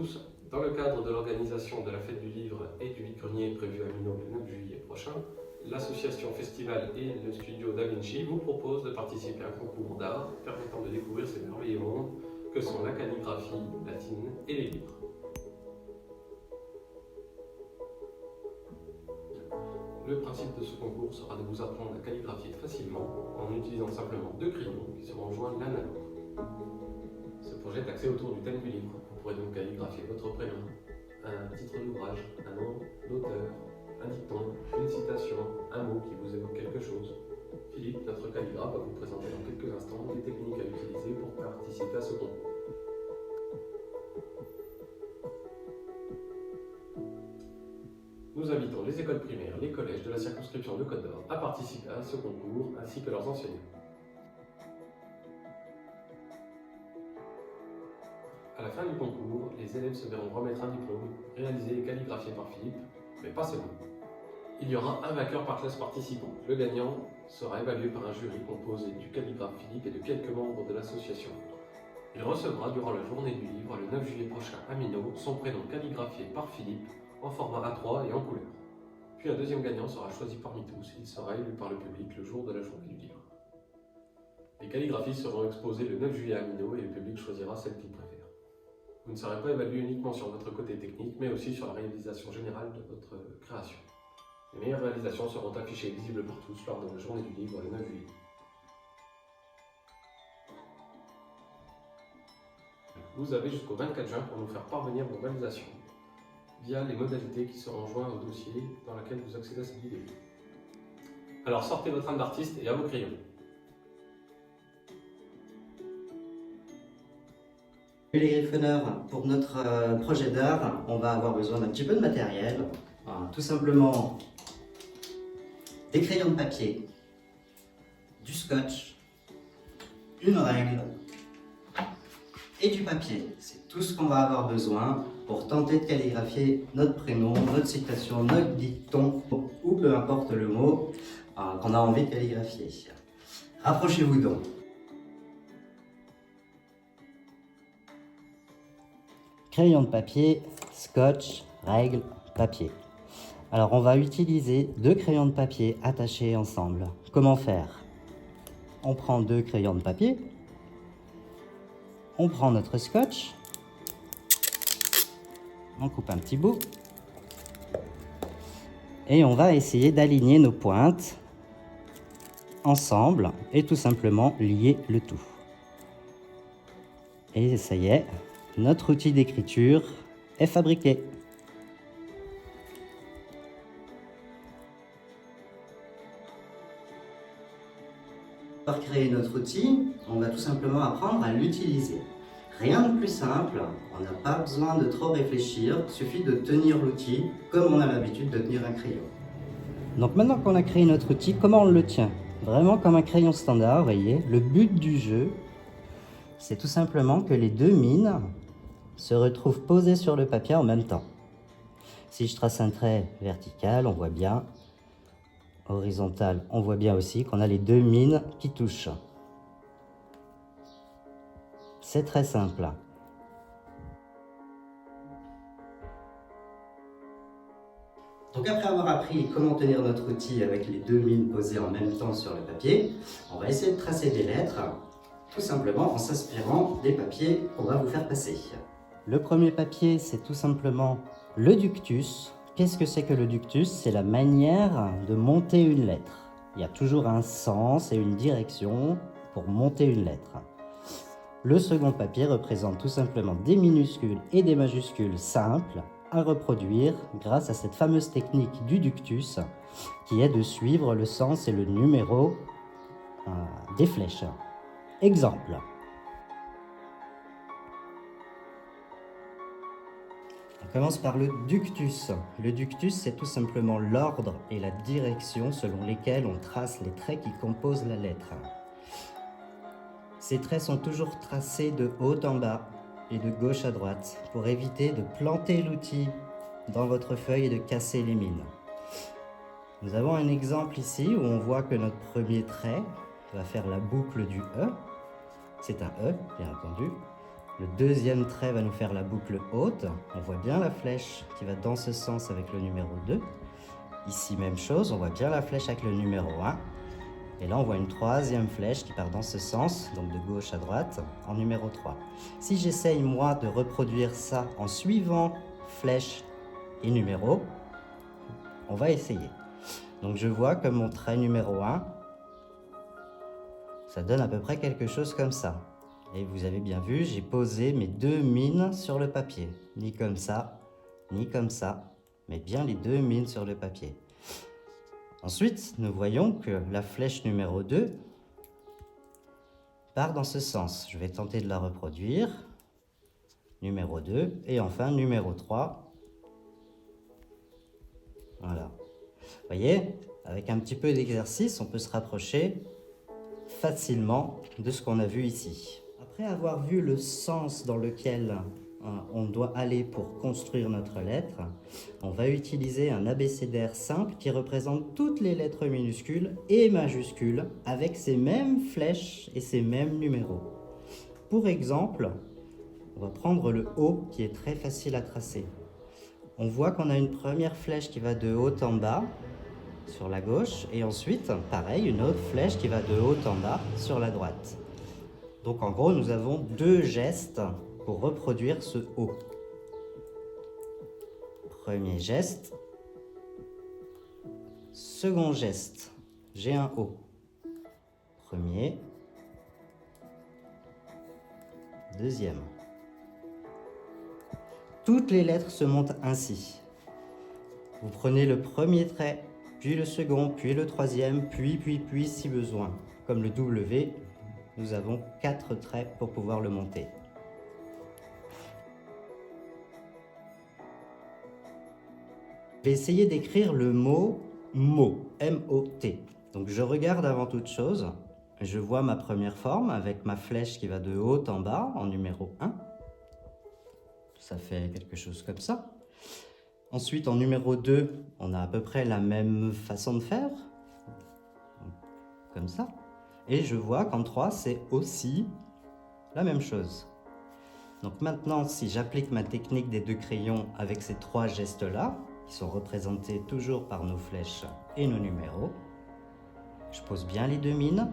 tous. Dans le cadre de l'organisation de la fête du livre et du vide-grenier prévu à Minot le 9 juillet prochain, l'association Festival et le studio Da Vinci vous proposent de participer à un concours d'art permettant de découvrir ces merveilleux mondes que sont la calligraphie latine et les livres. Le principe de ce concours sera de vous apprendre à calligraphier facilement en utilisant simplement 2 crayons qui seront joints l'un à l'autre. Ce projet est axé autour du thème du livre. Vous pourrez donc calligraphier votre prénom, un titre d'ouvrage, un nom d'auteur, un dicton, une citation, un mot qui vous évoque quelque chose. Philippe, notre calligraphe, va vous présenter dans quelques instants les techniques à utiliser pour participer à ce concours. Nous invitons les écoles primaires, les collèges de la circonscription de Côte d'Or à participer à ce concours ainsi que leurs enseignants. À la fin du concours, les élèves se verront remettre un diplôme réalisé et calligraphié par Philippe, mais pas seulement. Il y aura un vainqueur par classe participante. Le gagnant sera évalué par un jury composé du calligraphe Philippe et de quelques membres de l'association. Il recevra durant la journée du livre, le 9 juillet prochain à Minot, son prénom calligraphié par Philippe en format A3 et en couleur. Puis un deuxième gagnant sera choisi parmi tous. Il sera élu par le public le jour de la journée du livre. Les calligraphies seront exposées le 9 juillet à Minot et le public choisira celle qu'il préfère. Vous ne serez pas évalué uniquement sur votre côté technique, mais aussi sur la réalisation générale de votre création. Les meilleures réalisations seront affichées et visibles par tous lors de la journée du livre le 9 juillet. Vous avez jusqu'au 24 juin pour nous faire parvenir vos réalisations via les modalités qui seront jointes au dossier dans lequel vous accédez à cette vidéo. Alors sortez votre âme d'artiste et à vos crayons. Les griffonneurs, pour notre projet d'art, on va avoir besoin d'un petit peu de matériel. Tout simplement des crayons de papier, du scotch, une règle et du papier. C'est tout ce qu'on va avoir besoin pour tenter de calligraphier notre prénom, notre citation, notre dicton, ou peu importe le mot qu'on a envie de calligraphier. Rapprochez-vous donc. Crayon de papier, scotch, règle, papier. Alors on va utiliser 2 crayons de papier attachés ensemble. Comment faire? On prend 2 crayons de papier, on prend notre scotch, on coupe un petit bout et on va essayer d'aligner nos pointes ensemble et tout simplement lier le tout. Et ça y est, notre outil d'écriture est fabriqué. Pour créer notre outil, on va tout simplement apprendre à l'utiliser. Rien de plus simple, on n'a pas besoin de trop réfléchir, il suffit de tenir l'outil comme on a l'habitude de tenir un crayon. Donc maintenant qu'on a créé notre outil, comment on le tient? Vraiment comme un crayon standard, vous voyez. Le but du jeu, c'est tout simplement que les 2 mines se retrouvent posées sur le papier en même temps. Si je trace un trait vertical, on voit bien. Horizontal, on voit bien aussi qu'on a les 2 mines qui touchent. C'est très simple. Donc après avoir appris comment tenir notre outil avec les 2 mines posées en même temps sur le papier, on va essayer de tracer des lettres, tout simplement en s'inspirant des papiers qu'on va vous faire passer. Le premier papier, c'est tout simplement le ductus. Qu'est-ce que c'est que le ductus? C'est la manière de monter une lettre. Il y a toujours un sens et une direction pour monter une lettre. Le second papier représente tout simplement des minuscules et des majuscules simples à reproduire grâce à cette fameuse technique du ductus qui est de suivre le sens et le numéro des flèches. Exemple. On commence par le ductus. Le ductus, c'est tout simplement l'ordre et la direction selon lesquels on trace les traits qui composent la lettre. Ces traits sont toujours tracés de haut en bas et de gauche à droite pour éviter de planter l'outil dans votre feuille et de casser les mines. Nous avons un exemple ici où on voit que notre premier trait va faire la boucle du E. C'est un E, bien entendu. Le deuxième trait va nous faire la boucle haute. On voit bien la flèche qui va dans ce sens avec le numéro 2. Ici, même chose, on voit bien la flèche avec le numéro 1. Et là, on voit une troisième flèche qui part dans ce sens, donc de gauche à droite, en numéro 3. Si j'essaye, moi, de reproduire ça en suivant flèche et numéro, on va essayer. Donc, je vois que mon trait numéro 1, ça donne à peu près quelque chose comme ça. Et vous avez bien vu, j'ai posé mes deux mines sur le papier. Ni comme ça, ni comme ça, mais bien les deux mines sur le papier. Ensuite, nous voyons que la flèche numéro 2 part dans ce sens. Je vais tenter de la reproduire. Numéro 2 et enfin numéro 3. Voilà. Vous voyez, avec un petit peu d'exercice, on peut se rapprocher facilement de ce qu'on a vu ici. Après avoir vu le sens dans lequel on doit aller pour construire notre lettre, on va utiliser un abécédaire simple qui représente toutes les lettres minuscules et majuscules avec ces mêmes flèches et ces mêmes numéros. Pour exemple, on va prendre le O qui est très facile à tracer. On voit qu'on a une première flèche qui va de haut en bas sur la gauche et ensuite, pareil, une autre flèche qui va de haut en bas sur la droite. Donc en gros, nous avons deux gestes pour reproduire ce O. Premier geste. Second geste. J'ai un O. Premier. Deuxième. Toutes les lettres se montent ainsi. Vous prenez le premier trait, puis le second, puis le troisième, puis si besoin. Comme le W, nous avons 4 traits pour pouvoir le monter. Je vais essayer d'écrire le mot mot, M-O-T. Donc je regarde avant toute chose, je vois ma première forme avec ma flèche qui va de haut en bas en numéro 1. Ça fait quelque chose comme ça. Ensuite, en numéro 2, on a à peu près la même façon de faire, comme ça. Et je vois qu'en 3, c'est aussi la même chose. Donc maintenant, si j'applique ma technique des deux crayons avec ces 3 gestes-là, qui sont représentés toujours par nos flèches et nos numéros, je pose bien les deux mines.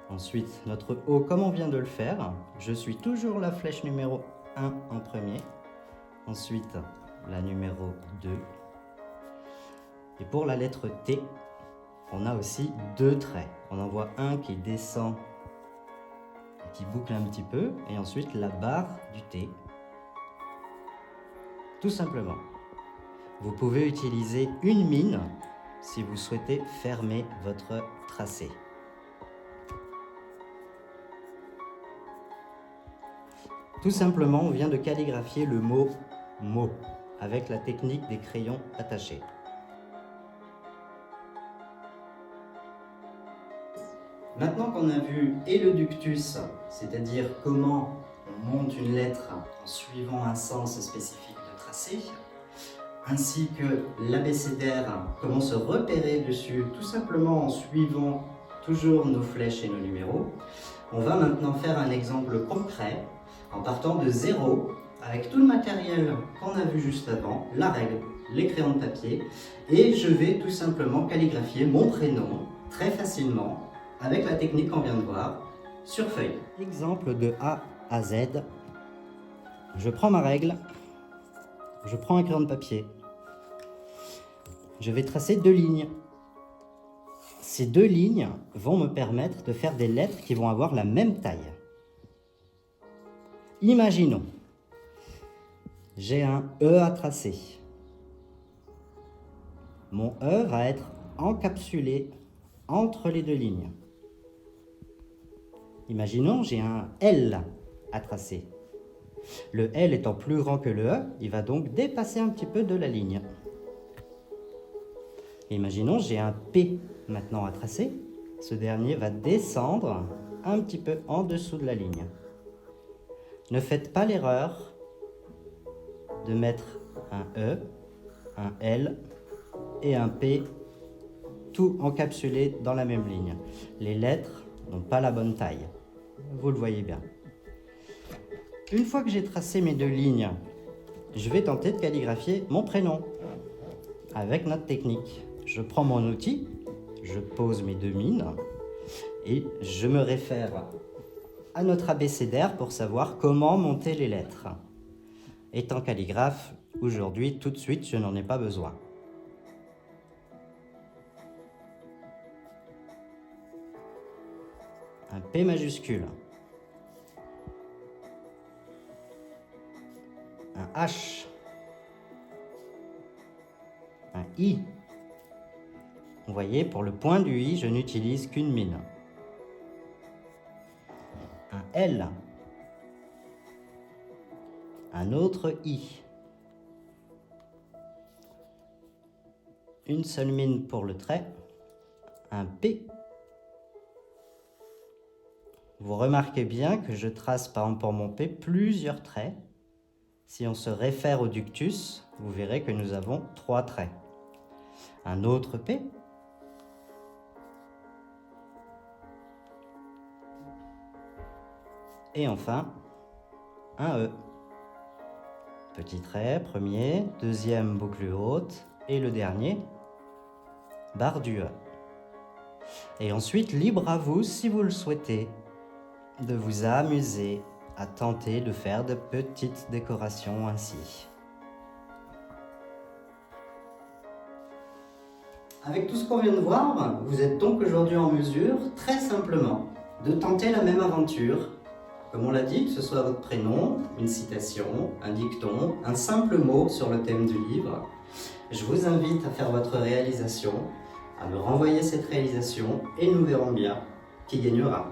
Ensuite, notre O, comme on vient de le faire, je suis toujours la flèche numéro 1 en premier. Ensuite, la numéro 2. Et pour la lettre T, on a aussi 2 traits. On en voit un qui descend et qui boucle un petit peu, et ensuite la barre du T. Tout simplement. Vous pouvez utiliser une mine si vous souhaitez fermer votre tracé. Tout simplement, on vient de calligraphier le mot « mot » avec la technique des crayons attachés. Maintenant qu'on a vu et le ductus, c'est-à-dire comment on monte une lettre en suivant un sens spécifique de tracé, ainsi que l'abécédaire, comment se repérer dessus, tout simplement en suivant toujours nos flèches et nos numéros, on va maintenant faire un exemple concret en partant de 0 avec tout le matériel qu'on a vu juste avant, la règle, les crayons de papier, et je vais tout simplement calligraphier mon prénom très facilement avec la technique qu'on vient de voir sur feuille. Exemple de A à Z. Je prends ma règle, je prends un crayon de papier, je vais tracer 2 lignes. Ces 2 lignes vont me permettre de faire des lettres qui vont avoir la même taille. Imaginons, j'ai un E à tracer. Mon E va être encapsulé entre les 2 lignes. Imaginons, j'ai un L à tracer. Le L étant plus grand que le E, il va donc dépasser un petit peu de la ligne. Imaginons, j'ai un P maintenant à tracer. Ce dernier va descendre un petit peu en dessous de la ligne. Ne faites pas l'erreur de mettre un E, un L et un P tout encapsulé dans la même ligne. Les lettres n'ont pas la bonne taille. Vous le voyez bien. Une fois que j'ai tracé mes deux lignes, je vais tenter de calligraphier mon prénom avec notre technique. Je prends mon outil, je pose mes deux mines et je me réfère à notre abécédaire pour savoir comment monter les lettres. Étant calligraphe, aujourd'hui, tout de suite, je n'en ai pas besoin. Un P majuscule. Un H. Un I. Vous voyez, pour le point du I, je n'utilise qu'une mine. Un L. Un autre I. Une seule mine pour le trait. Un P. Vous remarquez bien que je trace, par exemple pour mon P, plusieurs traits. Si on se réfère au ductus, vous verrez que nous avons 3 traits. Un autre P. Et enfin, un E. Petit trait, premier, deuxième boucle haute, et le dernier, barre du E. Et ensuite, libre à vous, si vous le souhaitez, de vous amuser à tenter de faire de petites décorations ainsi. Avec tout ce qu'on vient de voir, vous êtes donc aujourd'hui en mesure, très simplement, de tenter la même aventure. Comme on l'a dit, que ce soit votre prénom, une citation, un dicton, un simple mot sur le thème du livre, je vous invite à faire votre réalisation, à me renvoyer cette réalisation et nous verrons bien qui gagnera.